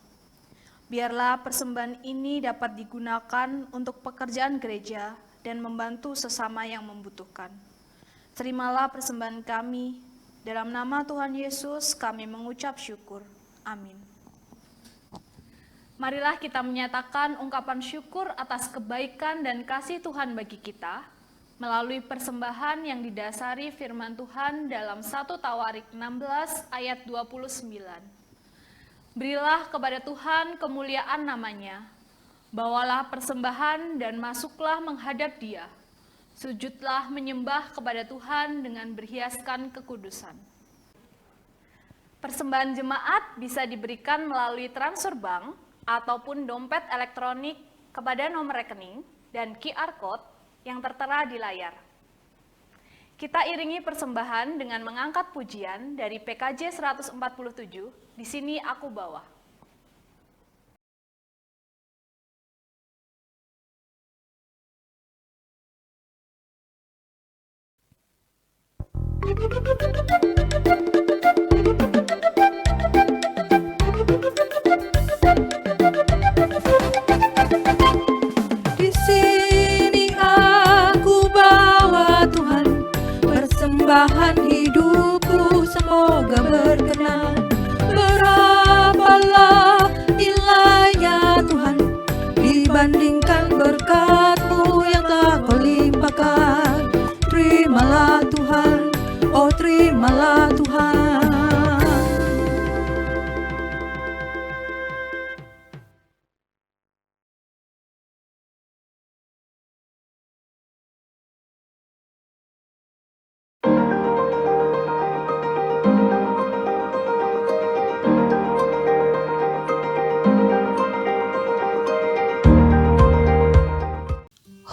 Biarlah persembahan ini dapat digunakan untuk pekerjaan gereja dan membantu sesama yang membutuhkan. Terimalah persembahan kami, dalam nama Tuhan Yesus kami mengucap syukur. Amin. Marilah kita menyatakan ungkapan syukur atas kebaikan dan kasih Tuhan bagi kita, melalui persembahan yang didasari firman Tuhan dalam 1 Tawarik 16 ayat 29. Berilah kepada Tuhan kemuliaan namanya, bawalah persembahan dan masuklah menghadap Dia. Sujudlah menyembah kepada Tuhan dengan berhiaskan kekudusan. Persembahan jemaat bisa diberikan melalui transfer bank ataupun dompet elektronik kepada nomor rekening dan QR Code yang tertera di layar. Kita iringi persembahan dengan mengangkat pujian dari PKJ 147, Di Sini Aku Bawa. Di sini aku bawa Tuhan, persembahan hidupku semoga berkenan. Berapalah nilainya Tuhan dibandingkan berkat-Mu yang telah Kau limpahkan. Terimalah Tuhan, oh terimalah Tuhan.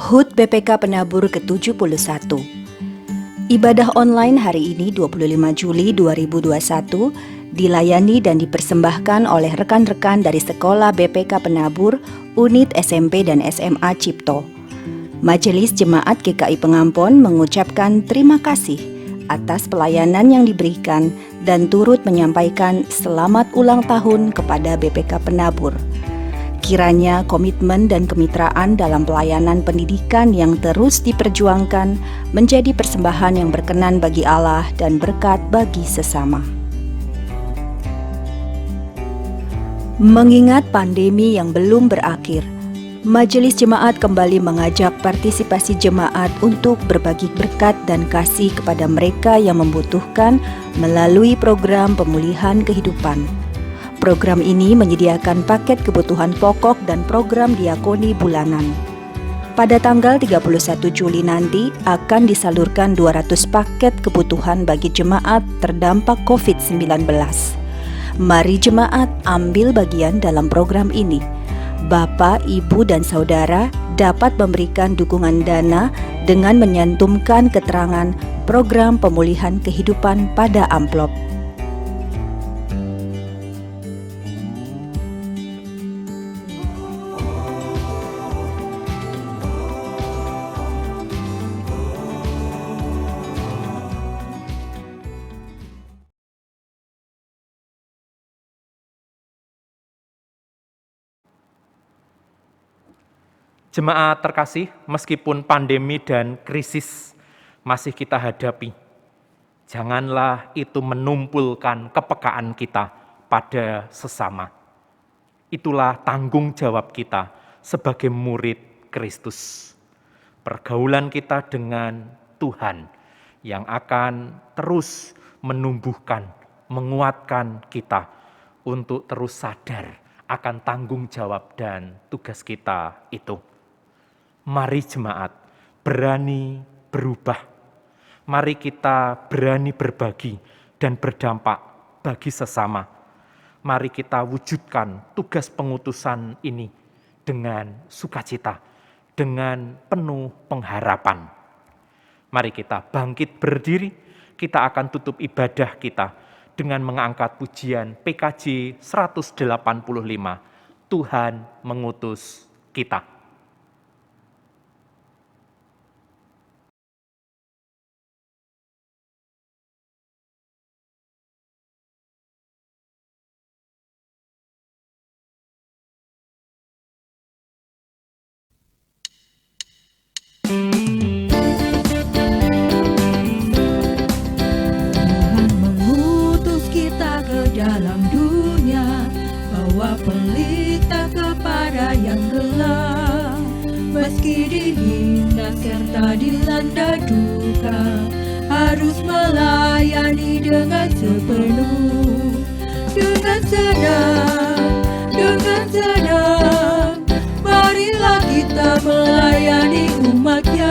HUT BPK Penabur ke-71. Ibadah online hari ini 25 Juli 2021 dilayani dan dipersembahkan oleh rekan-rekan dari Sekolah BPK Penabur, Unit SMP dan SMA Cipto. Majelis Jemaat GKI Pengampon mengucapkan terima kasih atas pelayanan yang diberikan dan turut menyampaikan selamat ulang tahun kepada BPK Penabur. Kiranya komitmen dan kemitraan dalam pelayanan pendidikan yang terus diperjuangkan menjadi persembahan yang berkenan bagi Allah dan berkat bagi sesama. Mengingat pandemi yang belum berakhir, Majelis Jemaat kembali mengajak partisipasi jemaat untuk berbagi berkat dan kasih kepada mereka yang membutuhkan melalui program pemulihan kehidupan. Program ini menyediakan paket kebutuhan pokok dan program diakoni bulanan. Pada tanggal 31 Juli nanti akan disalurkan 200 paket kebutuhan bagi jemaat terdampak COVID-19. Mari jemaat ambil bagian dalam program ini. Bapak, Ibu, dan Saudara dapat memberikan dukungan dana dengan menyantumkan keterangan program pemulihan kehidupan pada amplop. Jemaat terkasih, meskipun pandemi dan krisis masih kita hadapi, janganlah itu menumpulkan kepekaan kita pada sesama. Itulah tanggung jawab kita sebagai murid Kristus. Pergaulan kita dengan Tuhan yang akan terus menumbuhkan, menguatkan kita untuk terus sadar akan tanggung jawab dan tugas kita itu. Mari jemaat berani berubah. Mari kita berani berbagi dan berdampak bagi sesama. Mari kita wujudkan tugas pengutusan ini dengan sukacita, dengan penuh pengharapan. Mari kita bangkit berdiri, kita akan tutup ibadah kita dengan mengangkat pujian PKJ 185, Tuhan mengutus kita. Tuhan mengutus kita ke dalam dunia, bawa pelita kepada yang gelap. Meski dihina serta dilanda duka, harus melayani dengan sepenuh. Dengan senang, marilah kita melayani umatnya.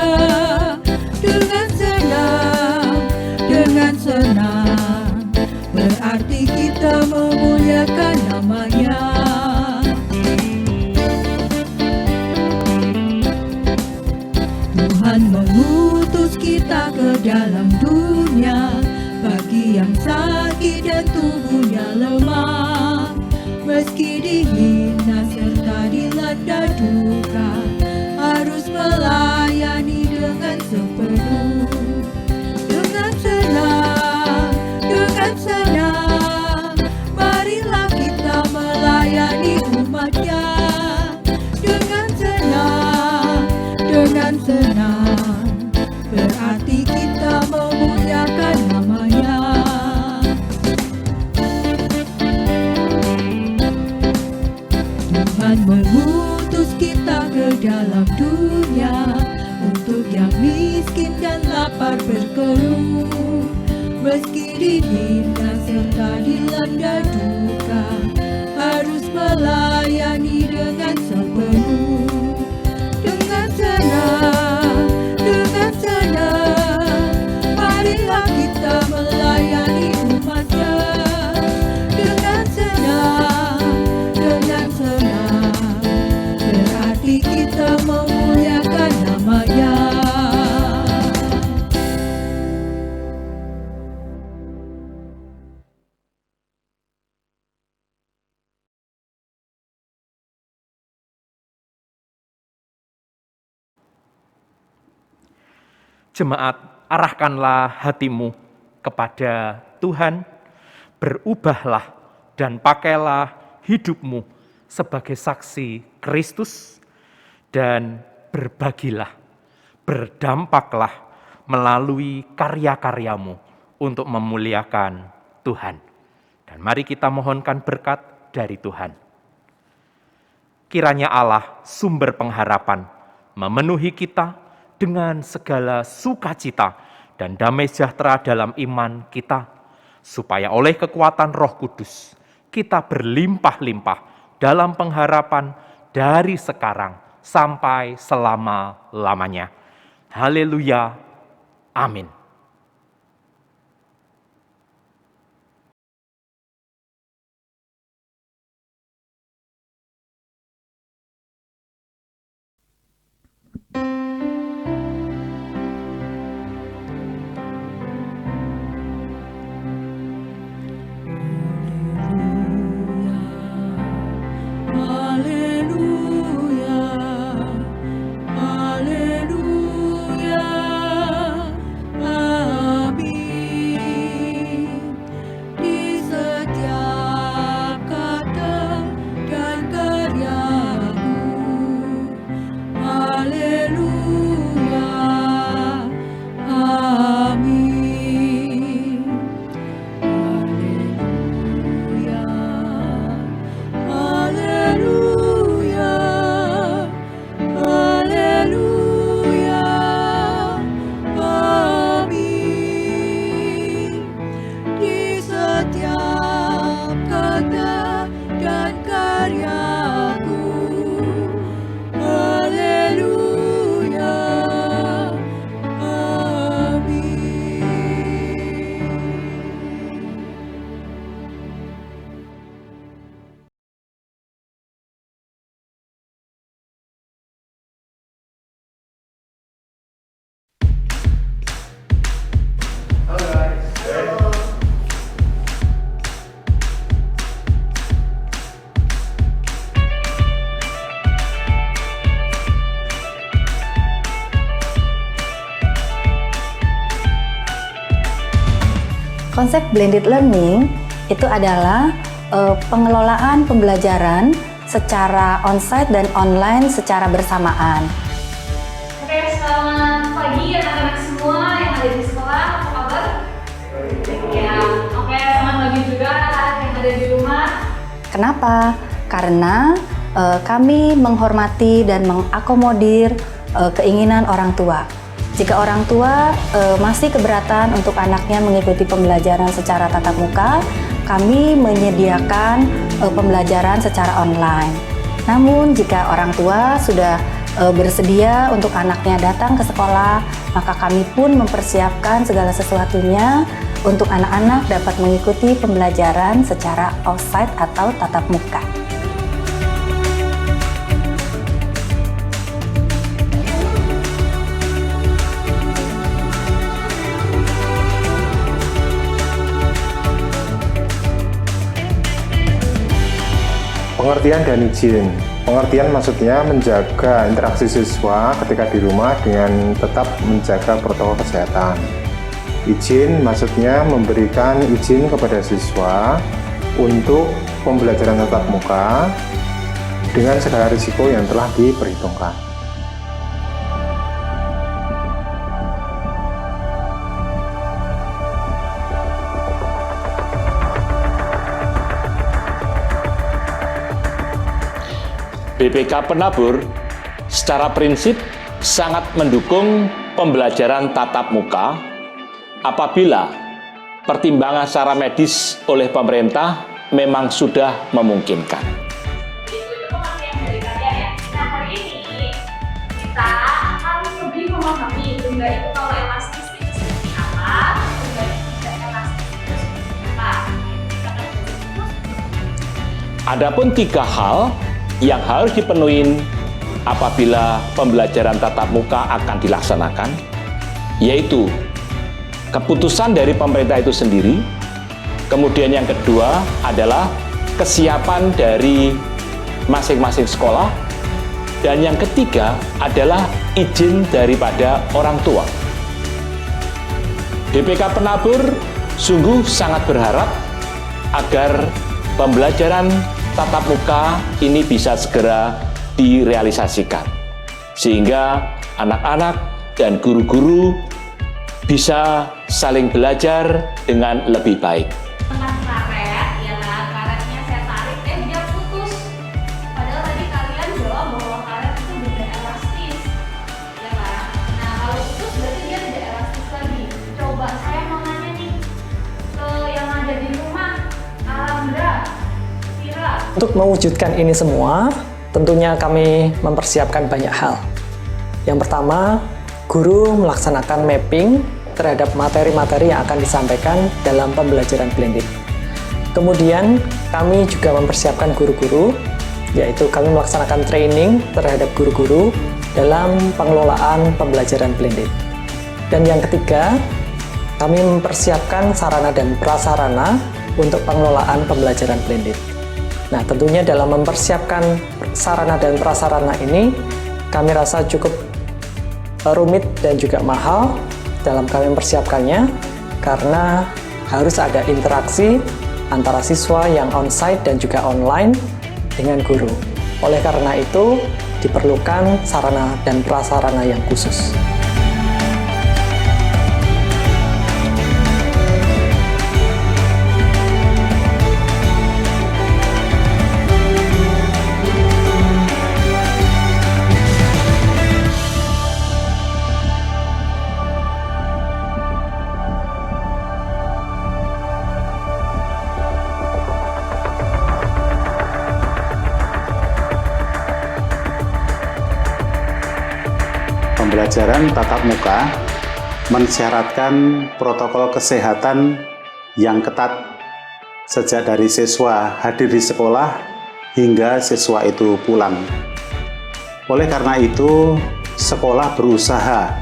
Dengan senang, berarti kita memuliakan namanya. Tuhan mengutus kita ke dalam dunia, bagi yang sakit dan tubuhnya lemah. Meski dihina serta dilanda duka, harus melayani dengan sepenuh. Dengan senang, marilah kita melayani umatnya. Dengan senang, berarti kita memuliakan namanya. Tuhan mengutus kita ke dalam dunia, untuk yang miskin dan lapar berkeluh. Meski dihina serta dilanda duka, harus melayani dengan sepenuh. Dengan senang, marilah kita melayani umatnya. Dengan senang, berarti kita memuliakan namanya. Jemaat, arahkanlah hatimu kepada Tuhan, berubahlah dan pakailah hidupmu sebagai saksi Kristus, dan berbagilah, berdampaklah melalui karya-karyamu untuk memuliakan Tuhan. Dan mari kita mohonkan berkat dari Tuhan. Kiranya Allah, sumber pengharapan, memenuhi kita dengan segala sukacita dan damai sejahtera dalam iman kita, supaya oleh kekuatan Roh Kudus kita berlimpah-limpah dalam pengharapan dari sekarang sampai selama-lamanya. Haleluya. Amin. Haleluya, haleluya, amin. Di setiap kata dan karyaku, haleluya, amin. Haleluya, haleluya, haleluya, amin. Di setiap kata dan karyaku, haleluya, amin. Konsep blended learning itu adalah pengelolaan pembelajaran secara onsite dan online secara bersamaan. Oke, selamat pagi anak-anak semua yang ada di sekolah, apa kabar? Ya, oke, selamat pagi juga yang ada di rumah. Kenapa? Karena kami menghormati dan mengakomodir keinginan orang tua. Jika orang tua masih keberatan untuk anaknya mengikuti pembelajaran secara tatap muka, kami menyediakan pembelajaran secara online. Namun jika orang tua sudah bersedia untuk anaknya datang ke sekolah, maka kami pun mempersiapkan segala sesuatunya untuk anak-anak dapat mengikuti pembelajaran secara offsite atau tatap muka. Pengertian dan izin. Pengertian maksudnya menjaga interaksi siswa ketika di rumah dengan tetap menjaga protokol kesehatan. Izin maksudnya memberikan izin kepada siswa untuk pembelajaran tatap muka dengan segala risiko yang telah diperhitungkan. BPK Penabur secara prinsip sangat mendukung pembelajaran tatap muka apabila pertimbangan secara medis oleh pemerintah memang sudah memungkinkan. Itu pengertian dari kalian ya. Nah, hari ini kita akan lebih memahami benda itu kalau elastis itu seperti apa, benda itu tidak elastis itu seperti apa. Adapun 3 hal yang harus dipenuhi apabila pembelajaran tatap muka akan dilaksanakan, yaitu keputusan dari pemerintah itu sendiri, kemudian yang kedua adalah kesiapan dari masing-masing sekolah, dan yang ketiga adalah izin daripada orang tua. BPK Penabur sungguh sangat berharap agar pembelajaran tatap muka ini bisa segera direalisasikan, sehingga anak-anak dan guru-guru bisa saling belajar dengan lebih baik. Tentang karet, ya kan, karetnya saya tarik, dia putus. Padahal tadi kalian mewujudkan ini semua, tentunya kami mempersiapkan banyak hal. Yang pertama, guru melaksanakan mapping terhadap materi-materi yang akan disampaikan dalam pembelajaran blended. Kemudian, kami juga mempersiapkan guru-guru, yaitu kami melaksanakan training terhadap guru-guru dalam pengelolaan pembelajaran blended. Dan yang ketiga, kami mempersiapkan sarana dan prasarana untuk pengelolaan pembelajaran blended. Nah, tentunya dalam mempersiapkan sarana dan prasarana ini, kami rasa cukup rumit dan juga mahal dalam kami mempersiapkannya, karena harus ada interaksi antara siswa yang on-site dan juga online dengan guru. Oleh karena itu, diperlukan sarana dan prasarana yang khusus. Pembelajaran tatap muka mensyaratkan protokol kesehatan yang ketat sejak dari siswa hadir di sekolah hingga siswa itu pulang. Oleh karena itu, sekolah berusaha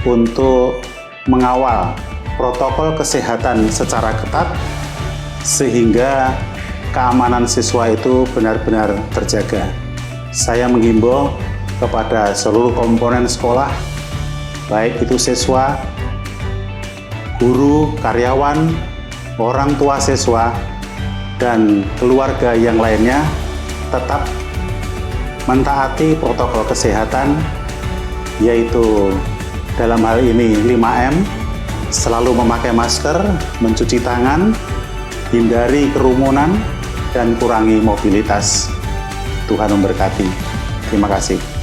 untuk mengawal protokol kesehatan secara ketat sehingga keamanan siswa itu benar-benar terjaga. Saya menghimbau kepada seluruh komponen sekolah, baik itu siswa, guru, karyawan, orang tua siswa, dan keluarga yang lainnya, tetap mentaati protokol kesehatan, yaitu dalam hal ini 5M, selalu memakai masker, mencuci tangan, hindari kerumunan, dan kurangi mobilitas. Tuhan memberkati. Terima kasih.